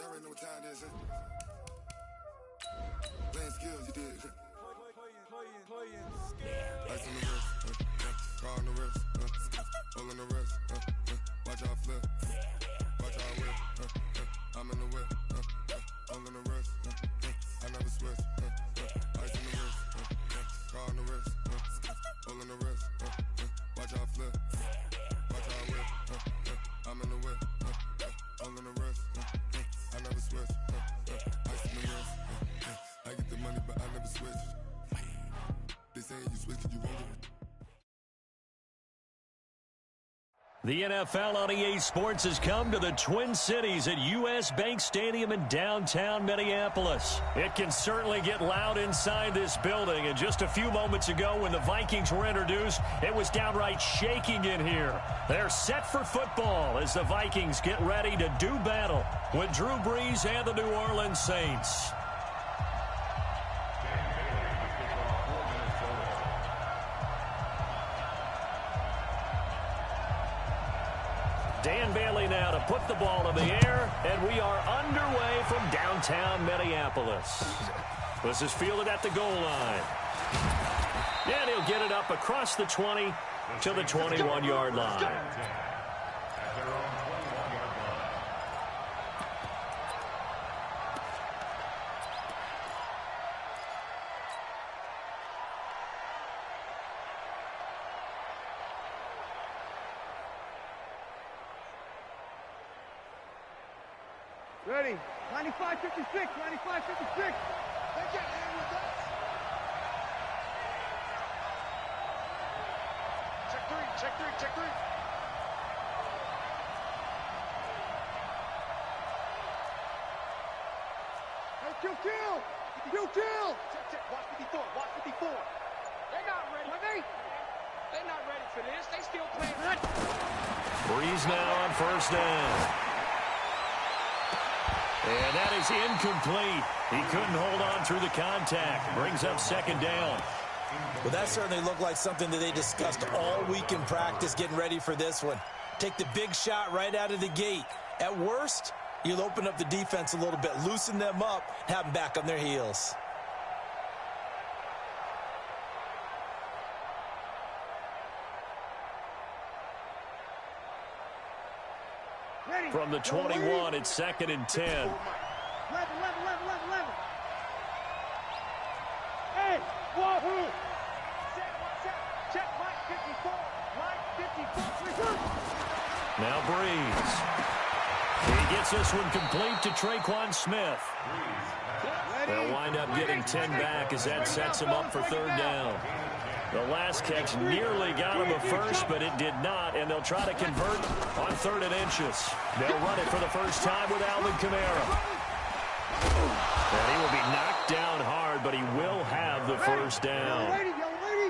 Y'all already know what time it is, huh? Playing skills, you did. Ice on the wrist, car on the wrist, pull on the wrist, watch out flip, watch out whip, I'm in the whip, pull on the wrist, I never switch, ice on the wrist, car on the wrist, pull on the wrist, watch out flip, watch out whip, I'm in the whip, pull on the wrist, I never switch, ice on the wrist, I get the money but I never switch. They saying you switch, you won't get it. The NFL on EA Sports has come to the Twin Cities at US Bank Stadium in downtown Minneapolis. It can certainly get loud inside this building, and just a few moments ago when the Vikings were introduced, it was downright shaking in here. They're set for football as the Vikings get ready to do battle with Drew Brees and the New Orleans Saints. Dan Bailey now to put the ball in the air, and we are underway from downtown Minneapolis. This is fielded at the goal line. And he'll get it up across the 20 to the 21-yard line. Ready. 95-56, 95-56. They get in with us. Check three, check three, check three. Hey, kill. Check. Watch 54, watch 54. They're not ready. They're not ready for this. They still playing. Brees now on first down. And that is incomplete. He couldn't hold on through the contact. Brings up second down. Well, that certainly looked like something that they discussed all week in practice, getting ready for this one. Take the big shot right out of the gate. At worst, you'll open up the defense a little bit, loosen them up, have them back on their heels. From the 21, it's 2nd and 10. 11. Hey, wahoo! Check, Mike 54. Mike 54. Now Brees. He gets this one complete to Traquan Smith. They'll wind up getting 10 back as that sets him up for third down. The last catch nearly got him a first, but it did not, and they'll try to convert on 3rd and inches. They'll run it for the first time with Alvin Kamara. And he will be knocked down hard, but he will have the first down.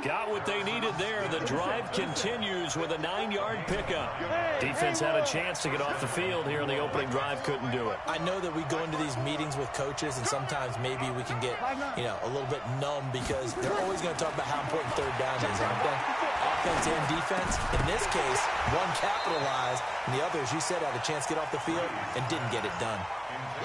Got what they needed there. The drive continues with a 9-yard pickup. Defense had a chance to get off the field here in the opening drive, couldn't do it. I know that we go into these meetings with coaches, and sometimes maybe we can get, a little bit numb because they're always going to talk about how important third down is, aren't they? Offense and defense. In this case, one capitalized, and the other, as you said, had a chance to get off the field and didn't get it done.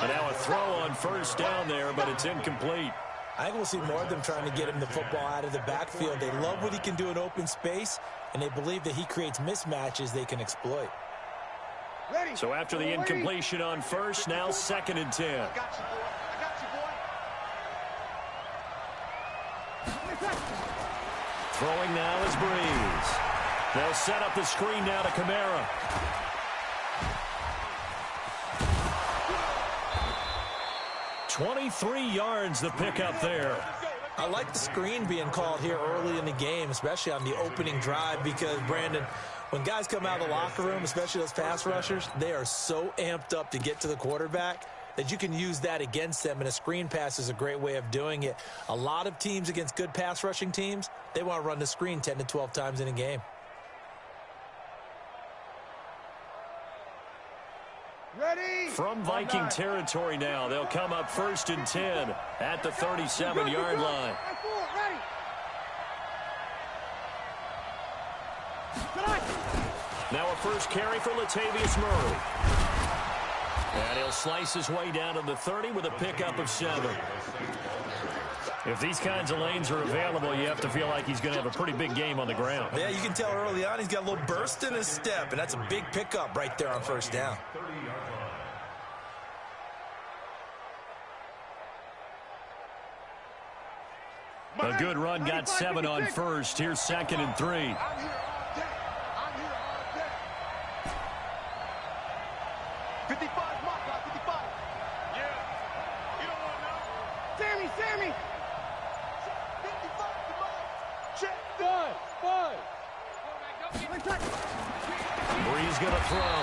And now a throw on first down there, but it's incomplete. I think we'll see more of them trying to get him the football out of the backfield. They love what he can do in open space, and they believe that he creates mismatches they can exploit. So after the incompletion on first, now 2nd and 10. I got you, boy. Throwing now is Brees. They'll set up the screen now to Kamara. "23 yards the pickup there." I like the screen being called here early in the game, especially on the opening drive, because, Brandon, when guys come out of the locker room, especially those pass rushers, they are so amped up to get to the quarterback that you can use that against them, and a screen pass is a great way of doing it. A lot of teams against good pass rushing teams, they want to run the screen 10 to 12 times in a game. Ready? From Viking territory now, they'll come up 1st and 10 at the 37-yard line. Now a first carry for Latavius Murray. And he'll slice his way down to the 30 with a pickup of 7. If these kinds of lanes are available, you have to feel like he's going to have a pretty big game on the ground. Yeah, you can tell early on he's got a little burst in his step, and that's a big pickup right there on first down. A good run got 7 on first. Here's 2nd and 3. I'm here all day. I'm here all day. 55, mark, 55. Yeah. You don't want to know. Sammy. 55, come on. Check. Good. Breeze going to throw.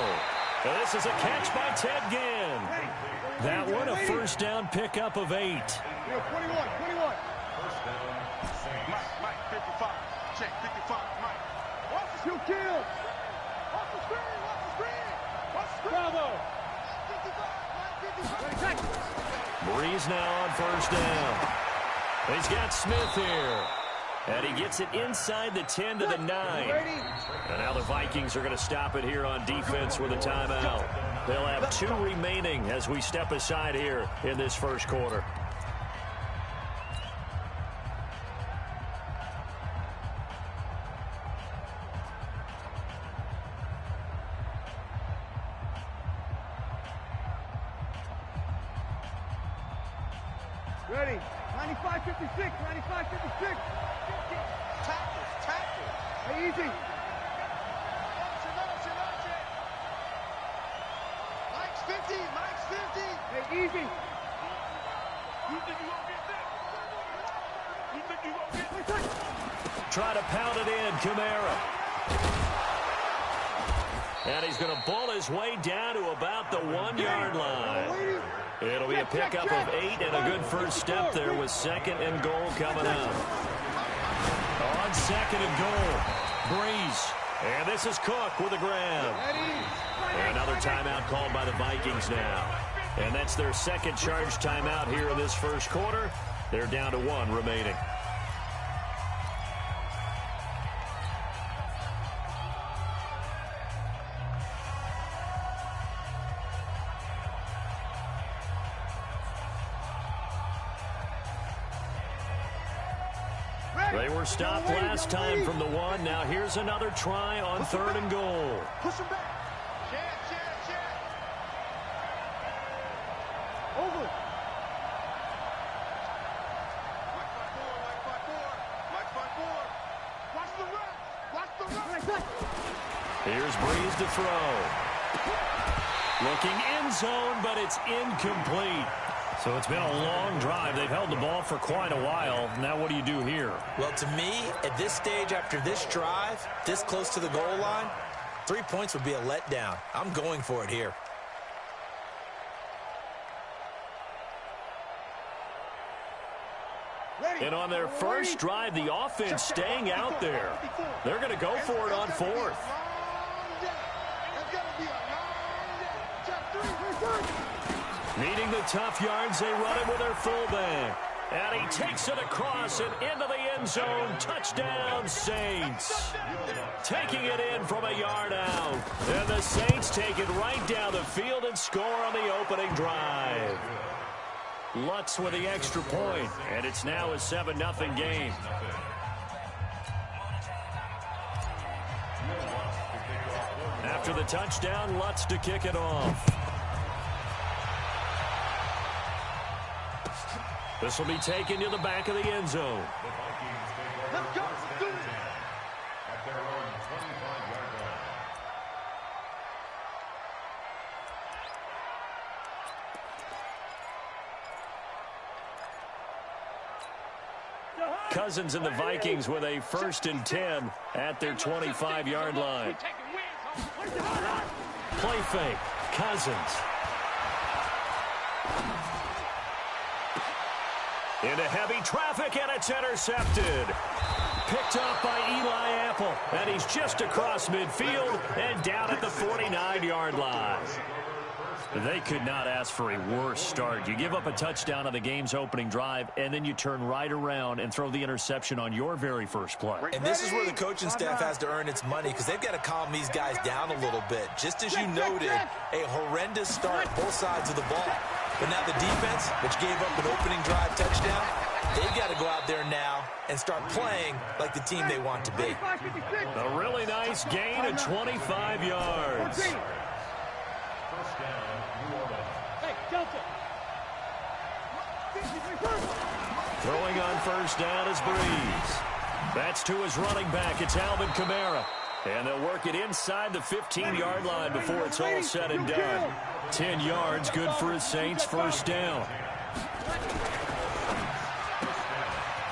And this is a catch by Ted Ginn. That one a first down pickup of 8. 21. Mike, 55. Check, 55, Mike. Watch the shoot, kill. Watch the screen. Bravo. 55, Mike, 55. Breeze now on first down. He's got Smith here. And he gets it inside the 10 to the 9. And now the Vikings are going to stop it here on defense with a timeout. They'll have 2 remaining as we step aside here in this first quarter. Ready. 95-56. Tackles. Hey, easy. Mike's 50. Hey, easy. You think you won't get this? Try to pound it in, Kamara. And he's going to ball his way down to about the 1-yard line. It'll be a pickup of 8 and a good first step there with 2nd and goal coming up. On 2nd and goal, Breeze. And this is Cook with a grab. And another timeout called by the Vikings now. And that's their 2nd charge timeout here in this first quarter. They're down to 1 remaining. They were stopped last time from the 1. Now here's another try on 3rd and goal. Push him back. Check. Over. Mike 5-4. Watch the run. Here's Breeze to throw. Looking end zone, but it's incomplete. So it's been a long drive. They've held the ball for quite a while. Now what do you do here? Well, to me, at this stage after this drive, this close to the goal line, 3 points would be a letdown. I'm going for it here. And on their first drive, the offense staying out there. They're going to go for it on 4th. Needing the tough yards, they run it with their fullback. And he takes it across and into the end zone. Touchdown, Saints. Taking it in from a yard out. And the Saints take it right down the field and score on the opening drive. Lutz with the extra point, and it's now a 7-0 game. After the touchdown, Lutz to kick it off. This will be taken to the back of the end zone. Let's go. Cousins and the Vikings with a 1st and 10 at their 25-yard line. Play fake. Cousins. Into heavy traffic, and it's intercepted. Picked up by Eli Apple, and he's just across midfield and down at the 49-yard line. They could not ask for a worse start. You give up a touchdown on the game's opening drive, and then you turn right around and throw the interception on your very first play. And this is where the coaching staff has to earn its money, because they've got to calm these guys down a little bit. Just as you noted, a horrendous start both sides of the ball. But now the defense, which gave up an opening drive touchdown, they've got to go out there now and start playing like the team they want to be. A really nice gain of 25 yards. Throwing on first down is Breeze. That's to his running back. It's Alvin Kamara. And they'll work it inside the 15-yard line before it's all said and done. 10 yards, good for his Saints, first down.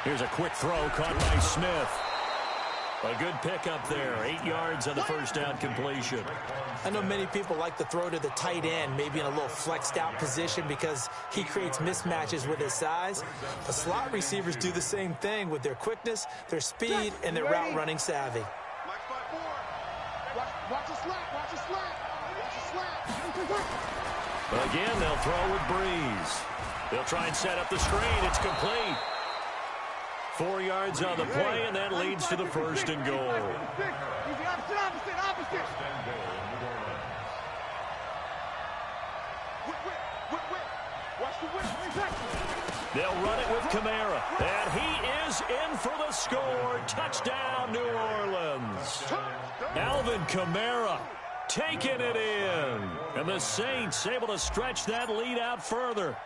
Here's a quick throw caught by Smith. A good pickup there. 8 yards on the first down completion. I know many people like to throw to the tight end, maybe in a little flexed out position because he creates mismatches with his size. The slot receivers do the same thing with their quickness, their speed, and their route running savvy. Watch the slap, watch the slap, watch the slap. Again, they'll throw with Breeze. They'll try and set up the screen. It's complete. 4 yards on the play, and that leads to the first and goal. Opposite. Watch the whip. They'll run it with Kamara, and he is in for the score. Touchdown, New Orleans. Alvin Kamara taking it in, and the Saints able to stretch that lead out further.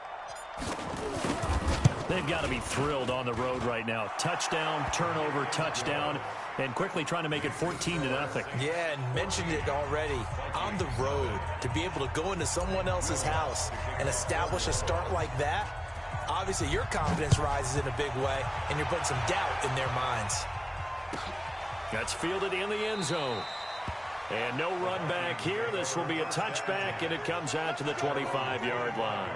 They've got to be thrilled on the road right now. Touchdown, turnover, touchdown, and quickly trying to make it 14-0. Yeah, and mentioned it already. On the road, to be able to go into someone else's house and establish a start like that, obviously your confidence rises in a big way, and you're putting some doubt in their minds. That's fielded in the end zone. And no run back here. This will be a touchback, and it comes out to the 25-yard line.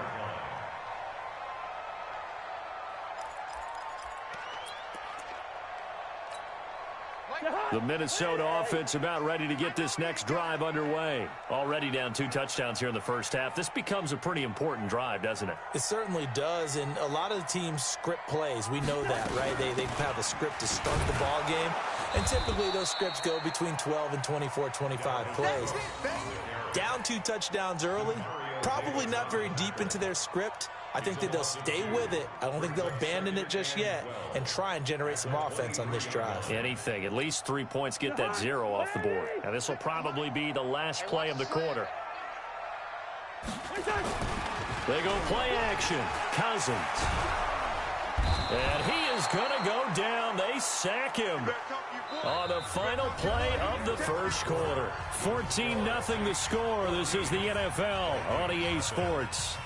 The Minnesota offense about ready to get this next drive underway. Already down 2 touchdowns here in the first half. This becomes a pretty important drive, doesn't it? It certainly does, and a lot of the teams script plays. We know that, right? They have a script to start the ball game, and typically those scripts go between 12 and 24, 25 plays. Down 2 touchdowns early, probably not very deep into their script. I think that they'll stay with it. I don't think they'll abandon it just yet and try and generate some offense on this drive. Anything. At least 3 points, get that 0 off the board. Now this will probably be the last play of the quarter. They go play action. Cousins. And he is going to go down. They sack him on the final play of the first quarter. 14-0 the score. This is the NFL on EA Sports.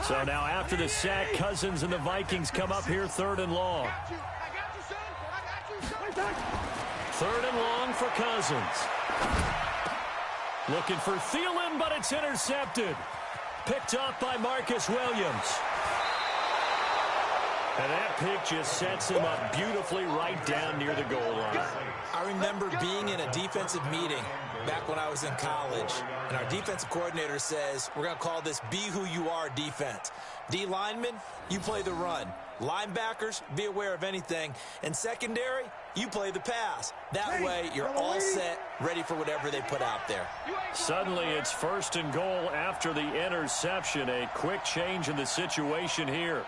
So now after the sack, Cousins and the Vikings come up here 3rd and long. 3rd and long for Cousins. Looking for Thielen, but it's intercepted. Picked up by Marcus Williams. And that pick just sets him up beautifully right down near the goal line. I remember being in a defensive meeting back when I was in college, and our defensive coordinator says, we're going to call this Be Who You Are defense. D linemen, you play the run. Linebackers, be aware of anything. And secondary, you play the pass. That way, you're all set, ready for whatever they put out there. Suddenly, it's 1st and goal after the interception. A quick change in the situation here.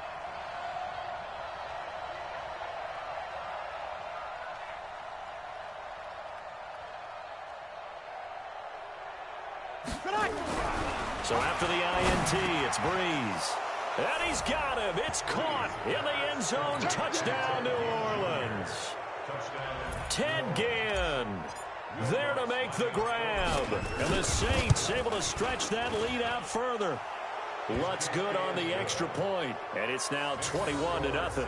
So after the INT, it's Breeze. And he's got him. It's caught in the end zone. Touchdown, New Orleans. Ted Ginn there to make the grab. And the Saints able to stretch that lead out further. Lutz good on the extra point. And it's now 21-0.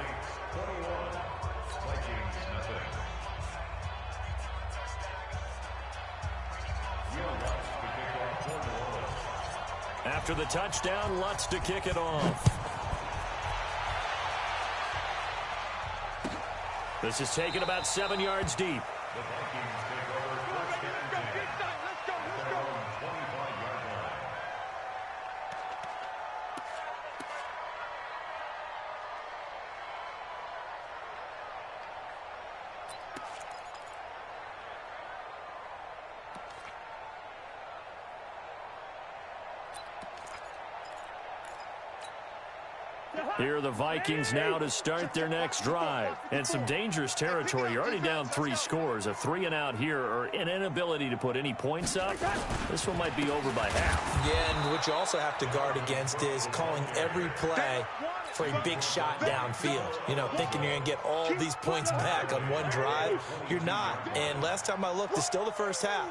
After the touchdown, Lutz to kick it off. This is taken about 7 yards deep. Here are the Vikings now to start their next drive. And some dangerous territory. You're already down 3 scores. A 3-and-out here or an inability to put any points up. This one might be over by half. Yeah, and what you also have to guard against is calling every play for a big shot downfield. You know, thinking you're going to get all these points back on one drive. You're not. And last time I looked, it's still the first half.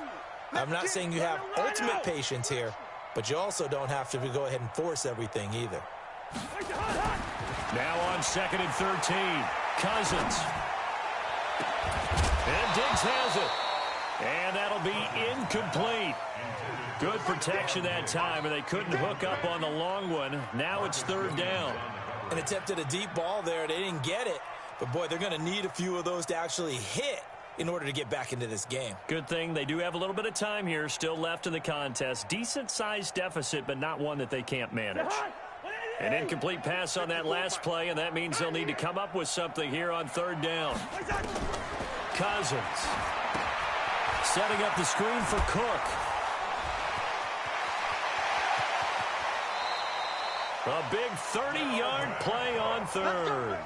I'm not saying you have ultimate patience here, but you also don't have to go ahead and force everything either. Now on 2nd and 13. Cousins. And Diggs has it. And that'll be incomplete. Good protection that time, and they couldn't hook up on the long one. Now it's 3rd down. And attempted a deep ball there. They didn't get it. But, boy, they're going to need a few of those to actually hit in order to get back into this game. Good thing they do have a little bit of time here still left in the contest. Decent-sized deficit, but not one that they can't manage. An incomplete pass on that last play, and that means they'll need to come up with something here on 3rd down. Cousins setting up the screen for Cook. A big 30-yard play on 3rd.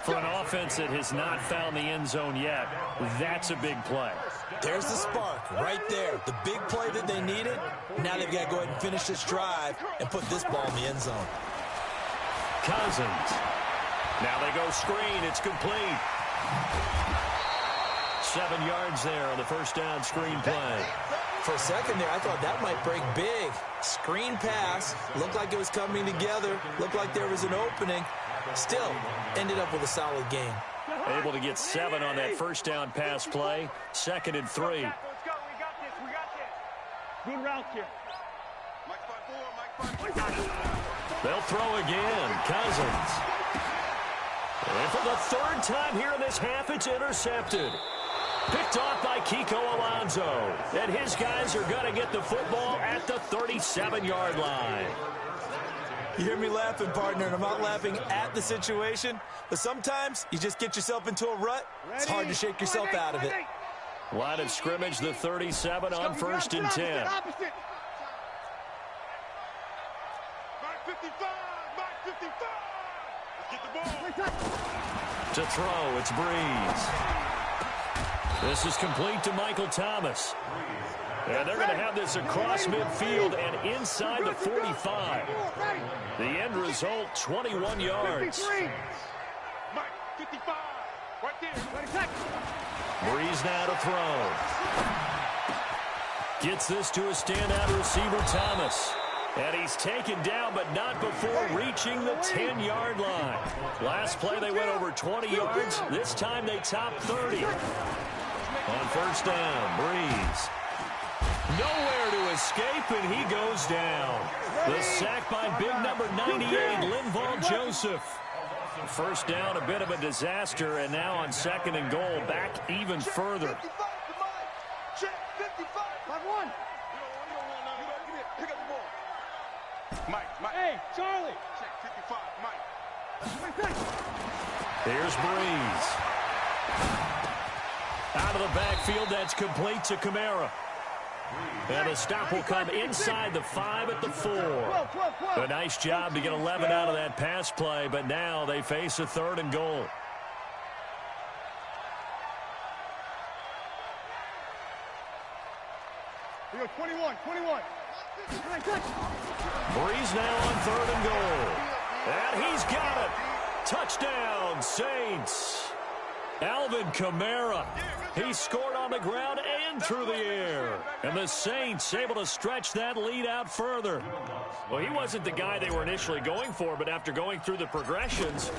For an offense that has not found the end zone yet, that's a big play. There's the spark right there. The big play that they needed. Now they've got to go ahead and finish this drive and put this ball in the end zone. Cousins. Now they go screen. It's complete. 7 yards there on the 1st down screen play. For a second there, I thought that might break big. Screen pass. Looked like it was coming together. Looked like there was an opening. Still ended up with a solid game. Able to get 7 on that 1st down pass play. 2nd and 3. Let's go. We got this. We got this. Good route here. Mike 5-4. They'll throw again. Cousins. And for the 3rd time here in this half, it's intercepted. Picked off by Kiko Alonso. And his guys are going to get the football at the 37-yard line. You hear me laughing, partner, and I'm not laughing at the situation, but sometimes you just get yourself into a rut. It's hard to shake yourself out of it. Line of scrimmage, the 37 on 1st and 10. Mark 55. Mark 55. Let's get the ball. To throw, it's Breeze. This is complete to Michael Thomas. And they're going to have this across midfield and inside the 45. The end result, 21 yards. Mike, 55. Right there. Breeze now to throw. Gets this to a standout receiver, Thomas. And he's taken down, but not before reaching the 10-yard line. Last play, they went over 20 yards. This time, they topped 30. On 1st down, Breeze. Nowhere to escape, and he goes down. The sack by big number 98, Linval Joseph. 1st down, a bit of a disaster, and now on 2nd and goal, back even further. 55 to Mike. Check 55. 5-1. Pick up the ball. Mike. Hey, Charlie. Check 55. Mike. Here's Breeze. Out of the backfield, that's complete to Kamara. And the stop will come inside the 5 at the 4. A nice job to get 11 out of that pass play, but now they face a 3rd and goal. We go 21. Breeze now on 3rd and goal. And he's got it. Touchdown, Saints. Alvin Kamara He scored on the ground and through the air. And the Saints able to stretch that lead out further. Well, he wasn't the guy they were initially going for, but after going through the progressions,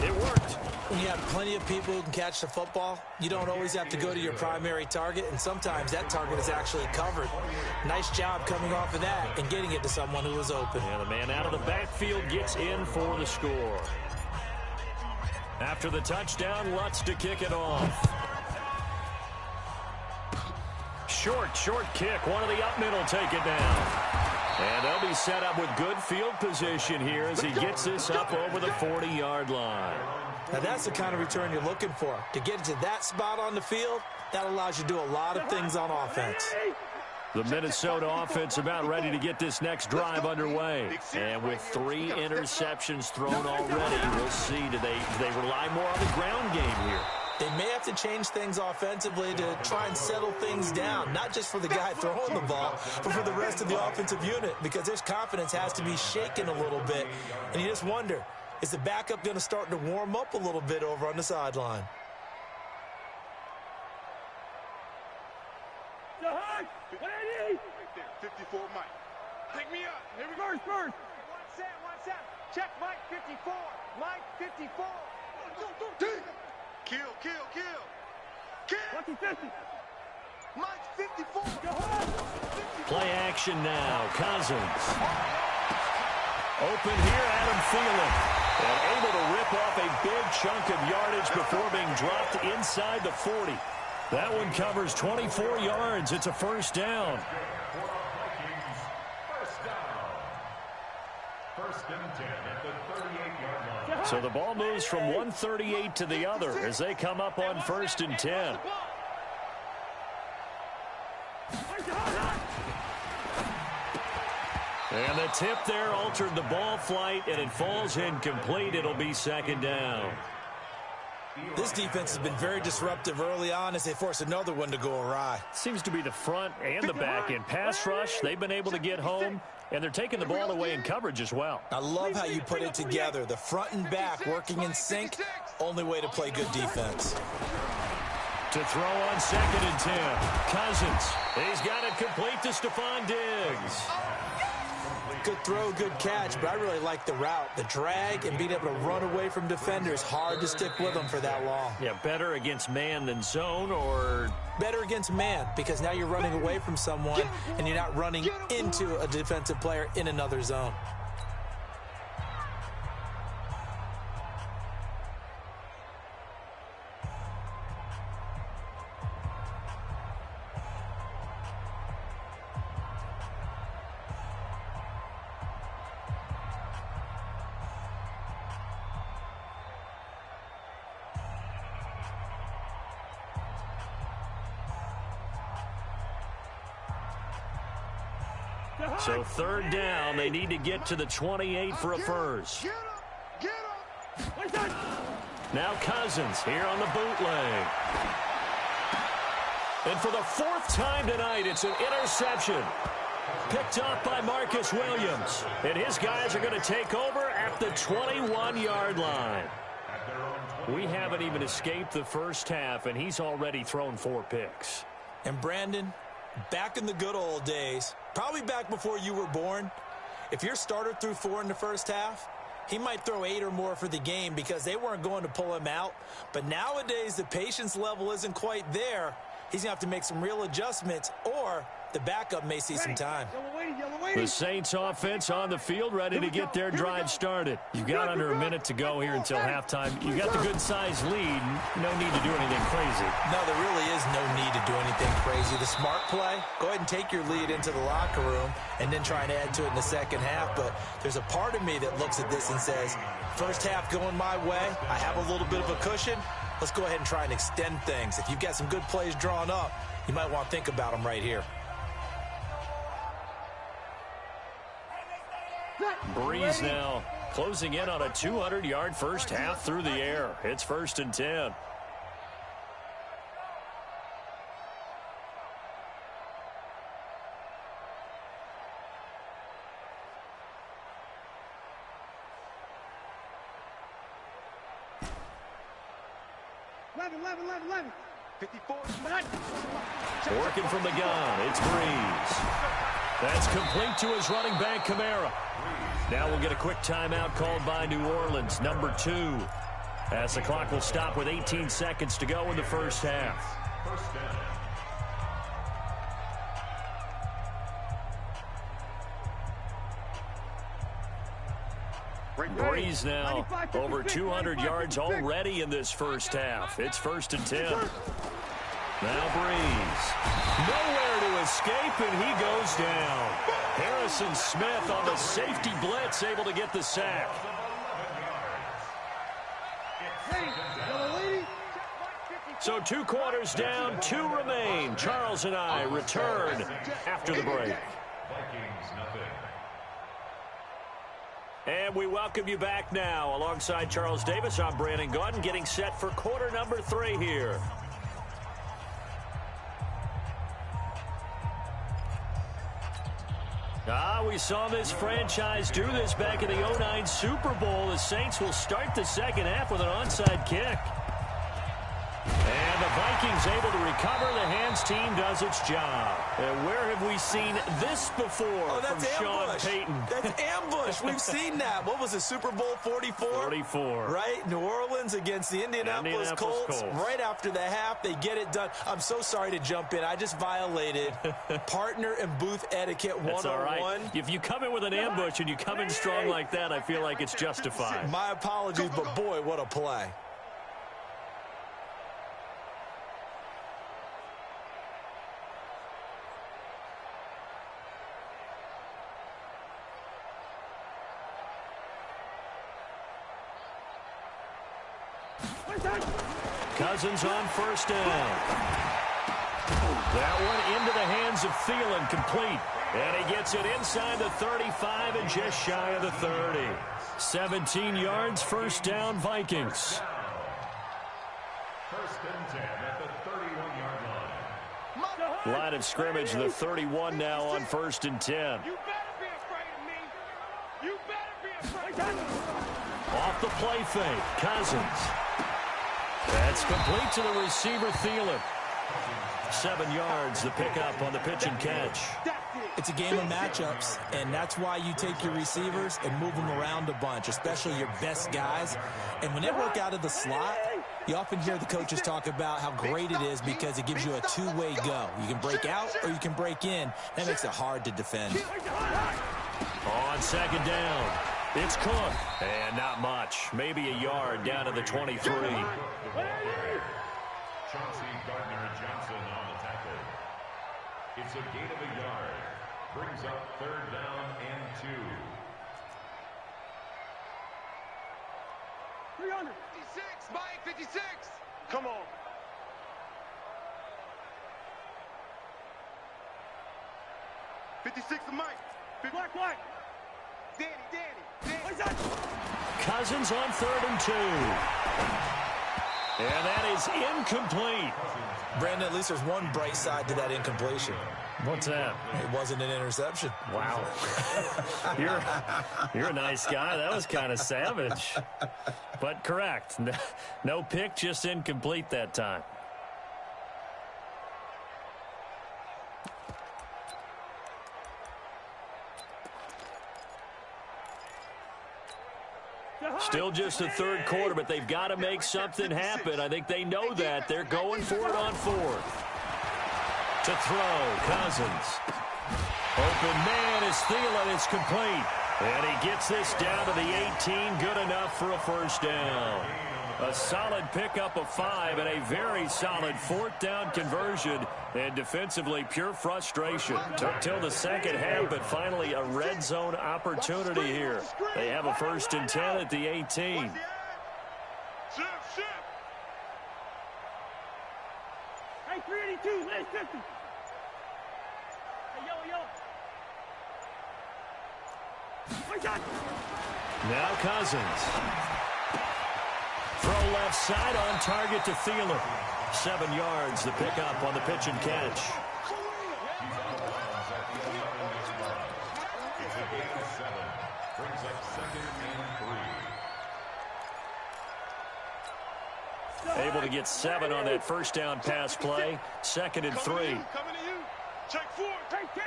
it worked. When you have plenty of people who can catch the football, you don't always have to go to your primary target, and sometimes that target is actually covered. Nice job coming off of that and getting it to someone who was open. And the man out of the backfield gets in for the score. After the touchdown, Lutz to kick it off. Short kick. One of the up middle take it down. And they'll be set up with good field position here as he gets this up over the 40-yard line. Now, that's the kind of return you're looking for. To get to that spot on the field, that allows you to do a lot of things on offense. The Minnesota offense about ready to get this next drive underway. And with 3 interceptions thrown already, we'll see. Do they rely more on the ground game here? They may have to change things offensively to try and settle things down, not just for the guy throwing the ball, but for the rest of the offensive unit, because his confidence has to be shaken a little bit. And you just wonder, is the backup going to start to warm up a little bit over on the sideline? 54, Mike. Pick me up. Here we go. First. One set. Check Mike 54. Mike 54. 1, 2, 3. Kill. Lucky 50. Mike 54. Play action now. Cousins. Open here, Adam Thielen. And able to rip off a big chunk of yardage before being dropped inside the 40. That one covers 24 yards. It's a first down. So the ball moves from 138 to the other as they come up on 1st and 10. And the tip there altered the ball flight, and it falls incomplete. It'll be 2nd down. This defense has been very disruptive early on as they force another one to go awry. Seems to be the front and the back end. Pass rush, they've been able to get home, and they're taking the ball away in coverage as well. I love how you put it together. The front and back working in sync. Only way to play good defense. To throw on 2nd and 10. Cousins. He's got it complete to Stephon Diggs. Good throw, good catch, but I really like the route. The drag and being able to run away from defenders. Hard to stick with them for that long. Yeah, better against man than zone, or? Better against man, because now you're running away from someone and you're not running into a defensive player in another zone. So 3rd down, they need to get to the 28 for a first. Get him. Now Cousins here on the bootleg. And for the 4th time tonight, it's an interception. Picked up by Marcus Williams. And his guys are going to take over at the 21-yard line. We haven't even escaped the first half, and he's already thrown 4 picks. And Brandon, back in the good old days, probably back before you were born, if your starter threw 4 in the first half, he might throw 8 or more for the game because they weren't going to pull him out. But nowadays, the patience level isn't quite there. He's going to have to make some real adjustments, or the backup may see some time. The Saints offense on the field ready to get their drive started. You've got under a minute to go here until halftime. You've got the good-sized lead. No need to do anything crazy. No, there really is no need to do anything crazy. The smart play, go ahead and take your lead into the locker room and then try and add to it in the second half. But there's a part of me that looks at this and says, first half going my way, I have a little bit of a cushion. Let's go ahead and try and extend things. If you've got some good plays drawn up, you might want to think about them right here. Breeze now closing in on a 200-yard first half through the air. It's 1st and 10. Eleven. Working from the gun, it's Breeze. That's complete to his running back, Kamara. Now we'll get a quick timeout called by New Orleans, number 2. As the clock will stop with 18 seconds to go in the first half. First down. Breeze now over 200 yards already in this first half. It's 1st and 10. Now Breeze. Nowhere to escape, and he goes down. Harrison Smith on the safety blitz, able to get the sack. So 2 quarters down, 2 remain. Charles and I return after the break. And we welcome you back now. Alongside Charles Davis, I'm Brandon Gaudin, getting set for quarter number 3 here. We saw this franchise do this back in the 2009 Super Bowl. The Saints will start the second half with an onside kick. And the Vikings able to recover. The hands team does its job. And where have we seen this before from Sean Payton? That's ambush. We've seen that. What was it, Super Bowl 44? 44. Right? New Orleans against the Indianapolis Colts. Right after the half, they get it done. I'm so sorry to jump in. I just violated partner and booth etiquette 101. That's all right. If you come in with an ambush and you come in strong like that, I feel like it's justified. My apologies, but boy, what a play. Cousins on first down. That one into the hands of Thielen, complete. And he gets it inside the 35 and just shy of the 30. 17 yards, first down, Vikings. First and 10 at the 31-yard line. Line of scrimmage, the 31 now on 1st and 10. You better be afraid of me. You better be afraid of me. Off the play fake, Cousins. That's complete to the receiver, Thielen. 7 yards, the pickup on the pitch and catch. It's a game of matchups, and that's why you take your receivers and move them around a bunch, especially your best guys. And when they work out of the slot, you often hear the coaches talk about how great it is because it gives you a two-way go. You can break out or you can break in. That makes it hard to defend. On second down, it's Cook. And not much. Maybe a yard down to the 23. Chauncey Gardner-Johnson on the tackle. It's a gain of a yard. Brings up 3rd down and 2. 356, Mike, 56. Come on. $56 to Mike. Black. Danny. Cousins on 3rd and 2. And that is incomplete. Brandon, at least there's one bright side to that incompletion. What's that? It wasn't an interception. Wow. You're a nice guy. That was kind of savage. But correct. No pick, just incomplete that time. Still just a third quarter, but they've got to make something happen. I think they know that. They're going for it on 4th. To throw, Cousins. Open man is Thielen. It's complete. And he gets this down to the 18. Good enough for a first down. A solid pickup of 5 and a very solid 4th down conversion. And defensively, pure frustration. Took till the second half, but finally a red zone opportunity here. They have a 1st and 10 at the 18. Shift. Hey, 382, last 50. Hey, yo. Now Cousins. Throw left side on target to Thielen. 7 yards, the pickup on the pitch and catch. It's a gain of 7. Brings up 2nd and 3. Able to get 7 on that first down pass play. 2nd and 3. Coming to you. Check 4. Take 10.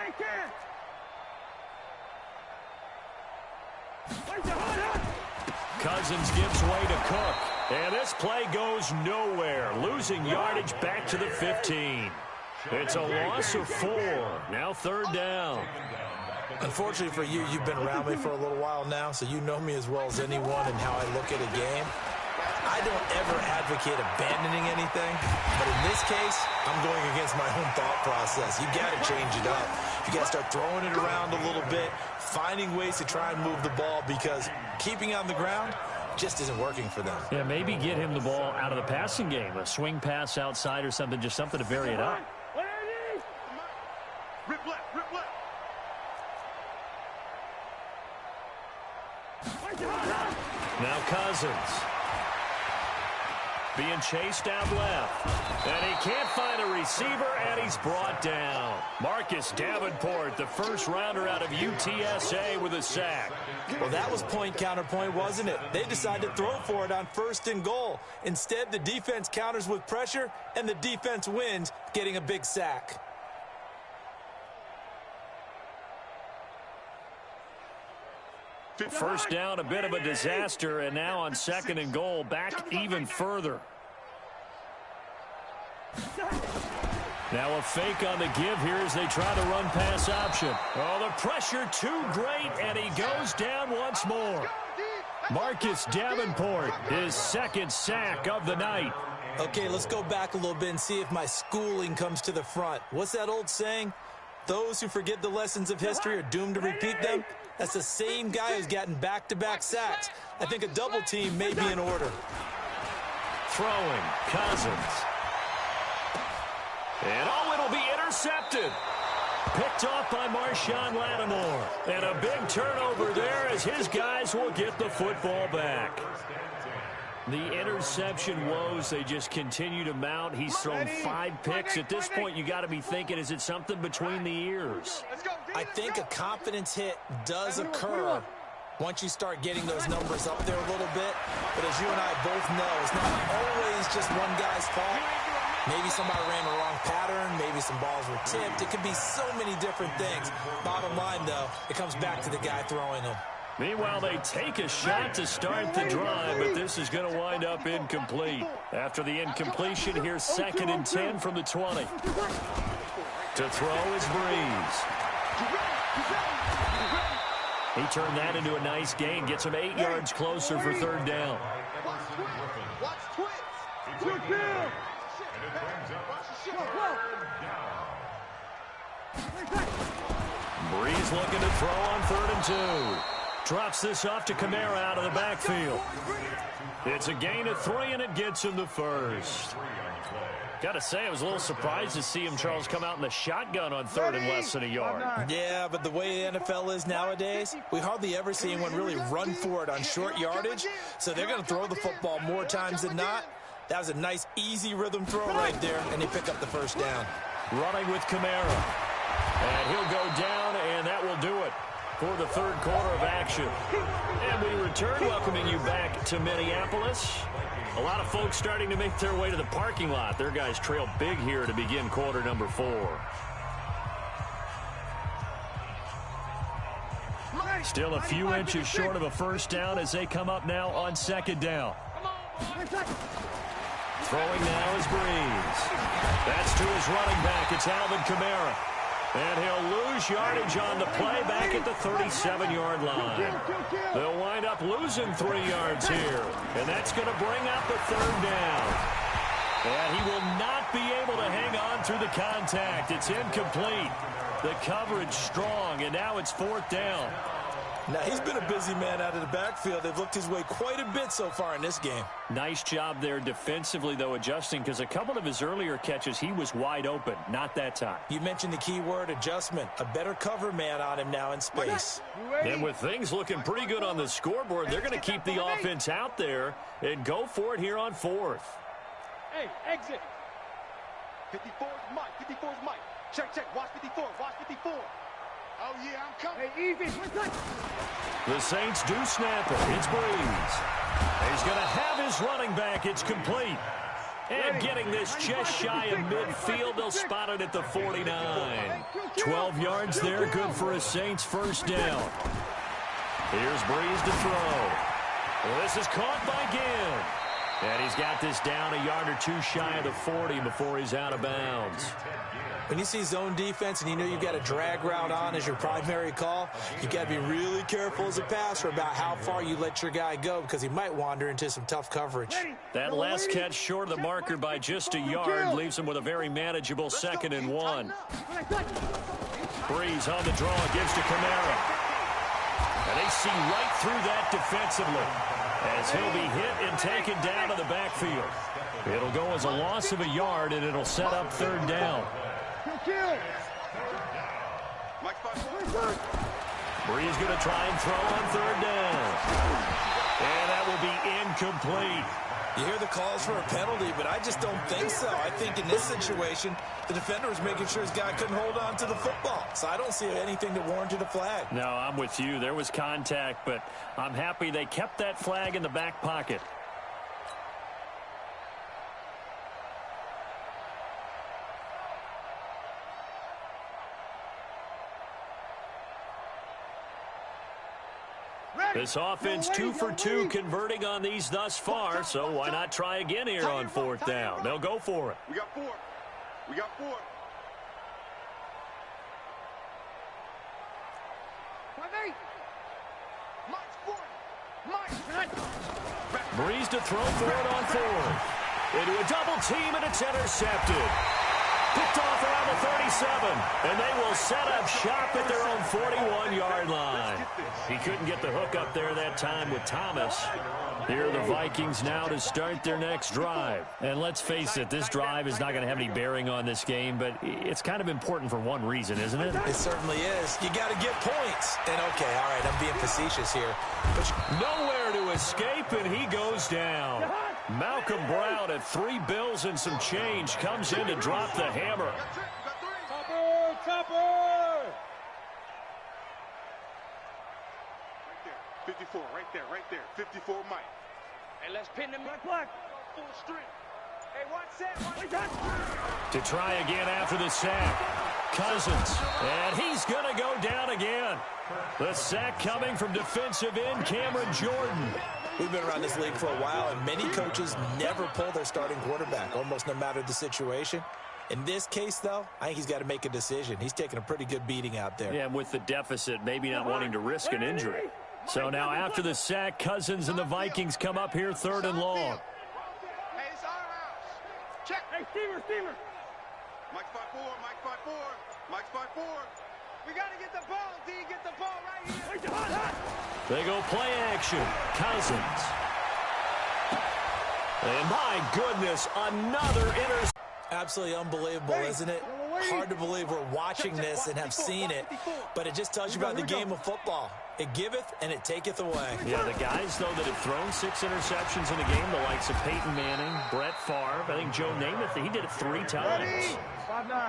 Cousins gives way to Cook. And this play goes nowhere. Losing yardage back to the 15. It's a loss of 4. Now 3rd down. Unfortunately for you, you've been around me for a little while now, so you know me as well as anyone and how I look at a game. I don't ever advocate abandoning anything, but in this case, I'm going against my own thought process. You got to change it up. You got to start throwing it around a little bit, finding ways to try and move the ball, because keeping it on the ground just isn't working for them. Yeah, maybe get him the ball out of the passing game. A swing pass outside or something, just something to vary it up. Rip left. Now Cousins. Being chased out left. And he can't find a receiver, and he's brought down. Marcus Davenport, the first rounder out of UTSA, with a sack. Well, that was point counterpoint, wasn't it? They decided to throw for it on 1st and goal. Instead, the defense counters with pressure, and the defense wins, getting a big sack. First down, a bit of a disaster, and now on 2nd and goal, back even further. Now a fake on the give here as they try to run pass option. Oh, the pressure too great, and he goes down once more. Marcus Davenport, his 2nd sack of the night. Okay, let's go back a little bit and see if my schooling comes to the front. What's that old saying? Those who forget the lessons of history are doomed to repeat them. That's the same guy who's gotten back-to-back sacks. I think a double team may be in order. Throwing, Cousins. And it'll be intercepted. Picked off by Marshawn Lattimore. And a big turnover there as his guys will get the football back. The interception woes, they just continue to mount. He's thrown 5 picks. At this point, you got to be thinking, is it something between the ears? I think a confidence hit does occur once you start getting those numbers up there a little bit. But as you and I both know, it's not always just one guy's fault. Maybe somebody ran the wrong pattern. Maybe some balls were tipped. It could be so many different things. Bottom line, though, it comes back to the guy throwing them. Meanwhile, they take a shot to start the drive, but this is going to wind up incomplete. After the incompletion, here's 2nd and 10 from the 20. To throw is Breeze. He turned that into a nice gain, gets him 8 yards closer for 3rd down. Watch twins. Breeze looking to throw on 3rd and 2. Drops this off to Kamara out of the backfield. It's a gain of 3, and it gets him the 1st. Got to say, I was a little surprised to see him, Charles, come out in the shotgun on 3rd and less than a yard. Yeah, but the way the NFL is nowadays, we hardly ever see anyone really run for it on short yardage. So they're going to throw the football more times than not. That was a nice, easy rhythm throw right there, and they pick up the 1st down. Running with Kamara. And he'll go down, and that will do it for the 3rd quarter of action. And we return, welcoming you back to Minneapolis. A lot of folks starting to make their way to the parking lot. Their guys trail big here to begin quarter number 4. Still a few inches short of a 1st down as they come up now on 2nd down. Throwing now is Breeze. That's to his running back. It's Alvin Kamara. And he'll lose yardage on the play back at the 37-yard line. They'll wind up losing 3 yards here. And that's going to bring up the 3rd down. And he will not be able to hang on through the contact. It's incomplete. The coverage strong, and now it's 4th down. Now, he's been a busy man out of the backfield. They've looked his way quite a bit so far in this game. Nice job there defensively, though, adjusting, because a couple of his earlier catches, he was wide open. Not that time. You mentioned the key word, adjustment. A better cover man on him now in space. And with things looking pretty good on the scoreboard, they're going to keep the offense out there and go for it here on 4th. Hey, exit. 54's Mike. 54's Mike. Check. Watch 54. Watch 54. Oh, yeah, I'm coming. Hey, easy. The Saints do snap it. It's Breeze. He's going to have his running back. It's complete. And getting this just shy of midfield, they'll spot it at the 49. 12 yards there, good for a Saints first down. Here's Breeze to throw. Well, this is caught by Ginn. And he's got this down a yard or two shy of the 40 before he's out of bounds. When you see zone defense and you know you've got a drag route on as your primary call, you got to be really careful as a passer about how far you let your guy go because he might wander into some tough coverage. That last catch short of the marker by just a yard leaves him with a very manageable 2nd and 1. Breeze on the draw, gives to Kamara. And they see right through that defensively as he'll be hit and taken down to the backfield. It'll go as a loss of a yard, and it'll set up 3rd down. Breeze going to try and throw on 3rd down. And that will be incomplete. You hear the calls for a penalty, but I just don't think so. I think in this situation, the defender was making sure his guy couldn't hold on to the football. So I don't see anything that warranted a flag. No, I'm with you. There was contact, but I'm happy they kept that flag in the back pocket. This offense 2 for 2 converting on these thus far, so why not try again here on 4th down? They'll go for it. We got 4. We got 4. Breeze to throw for it on 4th. Into a double team, and it's intercepted. Picked off around the 37, and they will set up shop at their own 41-yard line. He couldn't get the hook up there that time with Thomas. Here are the Vikings now to start their next drive. And let's face it, this drive is not going to have any bearing on this game, but it's kind of important for one reason, isn't it? It certainly is. You got to get points. And, okay, all right, I'm being facetious here. But nowhere to escape, and he goes down. Malcolm Brown at 3 bills and some change comes in to drop the hammer. Topper! 54, right there. 54, Mike. Hey, let's pin them black. Full strength. Hey, watch that. To try again after the sack. Cousins. And he's going to go down again. The sack coming from defensive end Cameron Jordan. We've been around this league for a while, and many coaches never pull their starting quarterback, almost no matter the situation. In this case, though, I think he's got to make a decision. He's taking a pretty good beating out there. Yeah, and with the deficit, maybe not wanting to risk an injury. So now after the sack, Cousins and the Vikings come up here 3rd and long. Hey, it's our house. Check. Hey, Steamer. Mike 5-4. Mike 5-4. We got to get the ball, D. Get the ball right here. They go play action. Cousins. And my goodness, another interception. Absolutely unbelievable, isn't it? Hard to believe we're watching this and have seen it, but it just tells you about the game of football. It giveth and it taketh away. Yeah, the guys, though, that have thrown 6 interceptions in a game, the likes of Peyton Manning, Brett Favre, I think Joe Namath, he did it 3 times.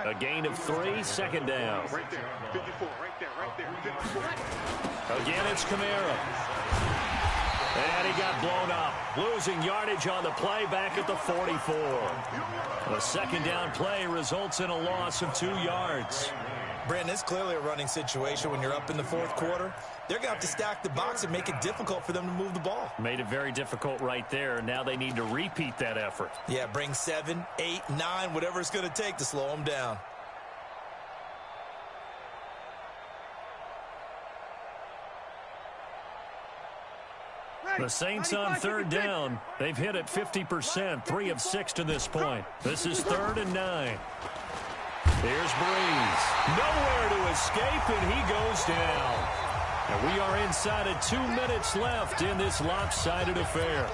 A gain of 3, 2nd down. Right there, 54, right there, 54. Again, it's Kamara. And he got blown up, losing yardage on the play back at the 44. A 2nd down play results in a loss of 2 yards. Brandon, it's clearly a running situation when you're up in the 4th quarter. They're going to have to stack the box and make it difficult for them to move the ball. Made it very difficult right there. Now they need to repeat that effort. Yeah, bring 7, 8, 9, whatever it's going to take to slow them down. The Saints on 3rd down. They've hit it 50%, 3 of 6 to this point. This is 3rd and 9. Here's Breeze. Nowhere to escape, and he goes down. And we are inside of 2 minutes left in this lopsided affair.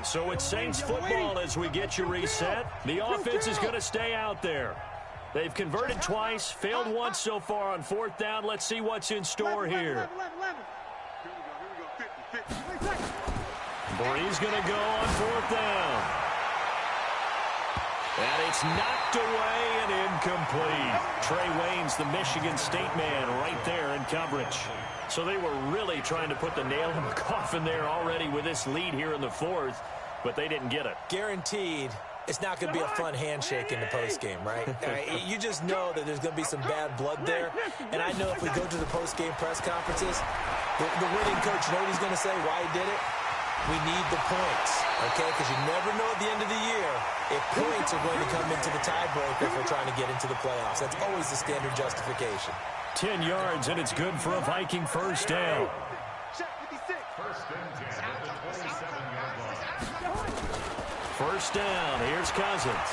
So it's Saints football as we get you reset. The offense is going to stay out there. They've converted twice, failed once so far on 4th down. Let's see what's in store here. Breeze going to go on 4th down. And it's knocked away and incomplete. Trey Waynes, the Michigan State man, right there in coverage. So they were really trying to put the nail in the coffin there already with this lead here in the 4th, but they didn't get it. Guaranteed it's not going to be a fun handshake in the postgame, right? You just know that there's going to be some bad blood there. And I know if we go to the postgame press conferences, the winning coach, you know what he's going to say, why he did it? We need the points, okay? Because you never know at the end of the year if points are going to come into the tiebreaker if we're trying to get into the playoffs. That's always the standard justification. 10 yards, and it's good for a Viking first down. First and 10 at the 27-yard line. First down, here's Cousins.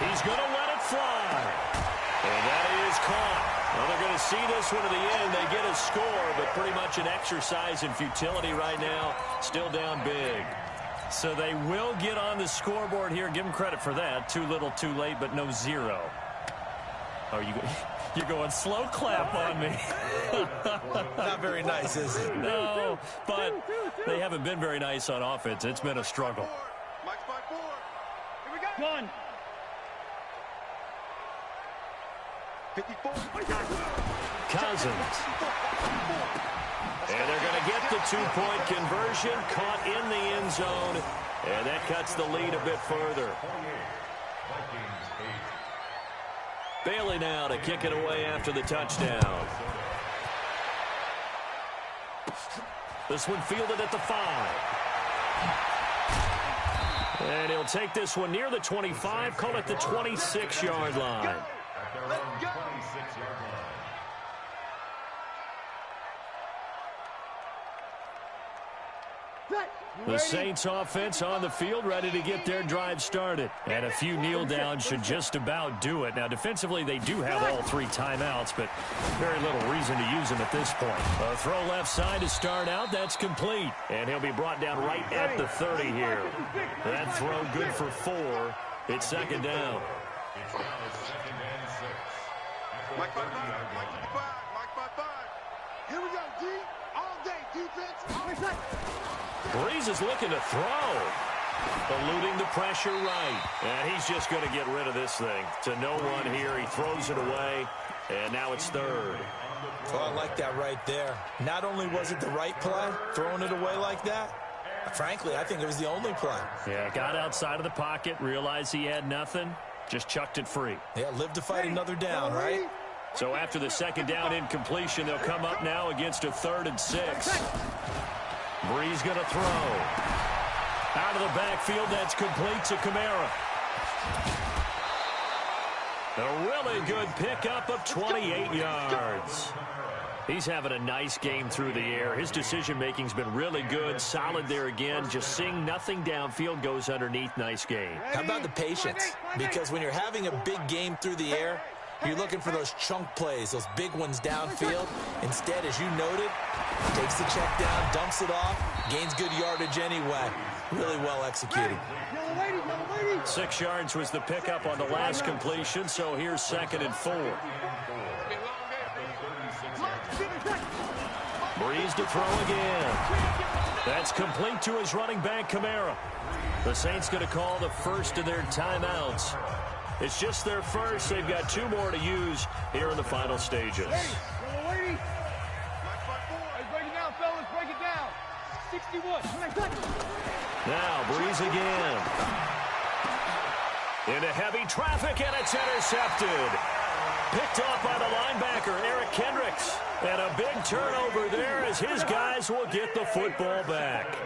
He's going to let it fly. And that is caught. Well, they're going to see this one to the end. They get a score, but pretty much an exercise in futility right now. Still down big. So they will get on the scoreboard here. Give them credit for that. Too little, too late, but no 0. Oh, you're going slow clap on me. Not very nice, is it? No, but they haven't been very nice on offense. It's been a struggle. Mike's by 4. Here we go. One. 54. Cousins. And they're going to get the 2-point conversion. Caught in the end zone. And that cuts the lead a bit further. Bailey now to kick it away after the touchdown. This one fielded at the 5. And he'll take this one near the 25, call it the 26-yard line. At their own 26-yard line. The Saints offense on the field, ready to get their drive started. And a few kneel downs should just about do it. Now, defensively, they do have all 3 timeouts, but very little reason to use them at this point. A throw left side to start out. That's complete. And he'll be brought down right at the 30 here. That throw good for 4. It's second down. It's now 2nd and 6. Mike by 5. Mike 55. Mike by 5. Here we go, D. All day defense. Breeze is looking to throw. Eluding the pressure right. And he's just going to get rid of this thing. To no one here. He throws it away. And now it's 3rd. Oh, I like that right there. Not only was it the right play, throwing it away like that, frankly, I think it was the only play. Yeah, got outside of the pocket, realized he had nothing, just chucked it free. Yeah, live to fight another down, right? So after the second down incompletion, they'll come up now against a 3rd and 6. Breeze going to throw. Out of the backfield, that's complete to Kamara. A really good pickup of 28 yards. He's having a nice game through the air. His decision-making's been really good, solid there again. Just seeing nothing downfield, goes underneath. Nice game. How about the patience? Because when you're having a big game through the air, you're looking for those chunk plays, those big ones downfield. Instead, as you noted, takes the check down, dumps it off, gains good yardage anyway. Really well executed. 6 yards was the pickup on the last completion, so here's 2nd and 4. Breeze to throw again. That's complete to his running back, Kamara. The Saints going to call the first of their timeouts. It's just their first. They've got 2 more to use here in the final stages. Break it down, fellas. Break it down. 61. Now, Breeze again. Into heavy traffic, and it's intercepted. Picked off by the linebacker, Eric Kendricks. And a big turnover there as his guys will get the football back.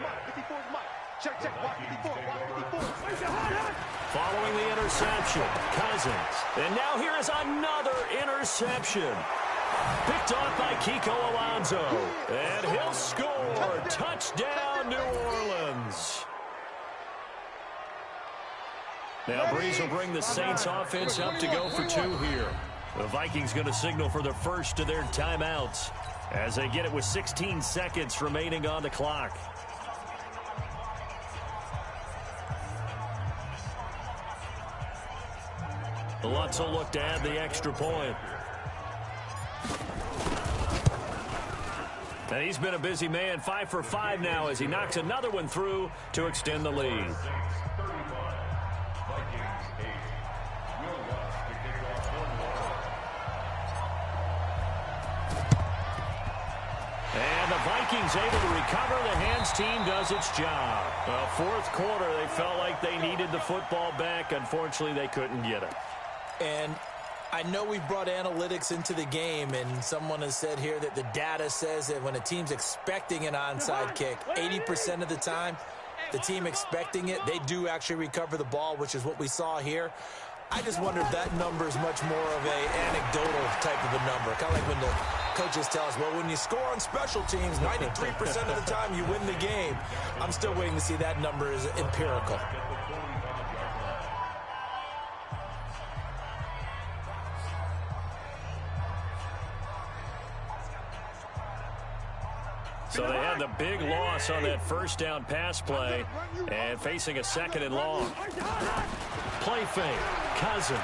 Following the interception, Cousins. And now here is another interception. Picked off by Kiko Alonso. And he'll score. Touchdown, New Orleans. Now Breeze will bring the Saints offense up to go for 2 here. The Vikings going to signal for the first of their timeouts as they get it with 16 seconds remaining on the clock. Lutz will look to add the extra point. And he's been a busy man, 5 for 5 now as he knocks another one through to extend the lead. And the Vikings able to recover. The hands team does its job. Well, fourth quarter, they felt like they needed the football back. Unfortunately, they couldn't get it. And I know we've brought analytics into the game, and someone has said here that the data says that when a team's expecting an onside kick, 80% of the time, the team expecting it, they do actually recover the ball, which is what we saw here. I just wonder if that number is much more of an anecdotal type of a number. Kind of like when the coaches tell us, well, when you score on special teams, 93% of the time you win the game. I'm still waiting to see that number is empirical. So they had the big loss on that first down pass play and facing a second and long. Play fake. Cousins.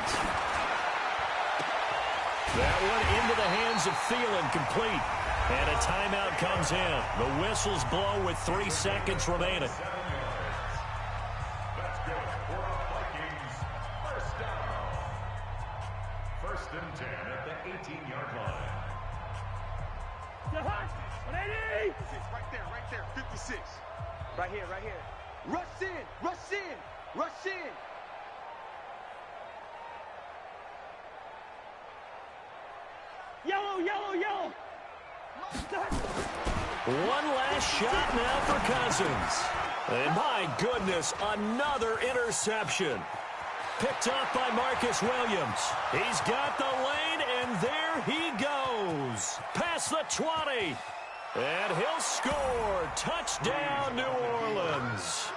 That one into the hands of Thielen, complete. And a timeout comes in. The whistles blow with 3 seconds remaining. That's good for a Vikings first down. First and 10 at the 18-yard line. Right there, 56. Right here. Rush in. Yellow. One last shot now for Cousins. And my goodness, another interception. Picked up by Marcus Williams. He's got the lane, and there he goes. Past the 20. And he'll score. Touchdown, New Orleans.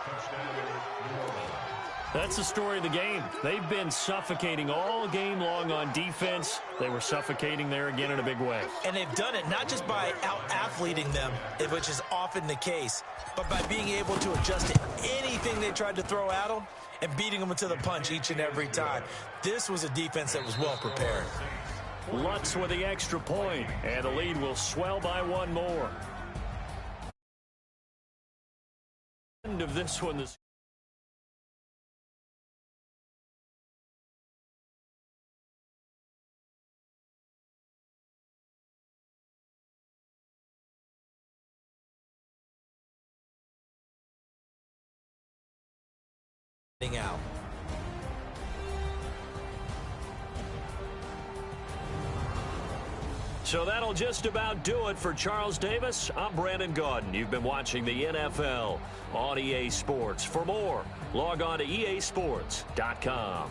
That's the story of the game. They've been suffocating all game long on defense. They were suffocating there again in a big way. And they've done it not just by out-athleting them, which is often the case, but by being able to adjust to anything they tried to throw at them and beating them to the punch each and every time. This was a defense that was well prepared. Lutz with the extra point, and the lead will swell by one more. End of this one. Out. So that'll just about do it for Charles Davis. I'm Brandon Gaudin. You've been watching the NFL on EA Sports. For more, log on to easports.com.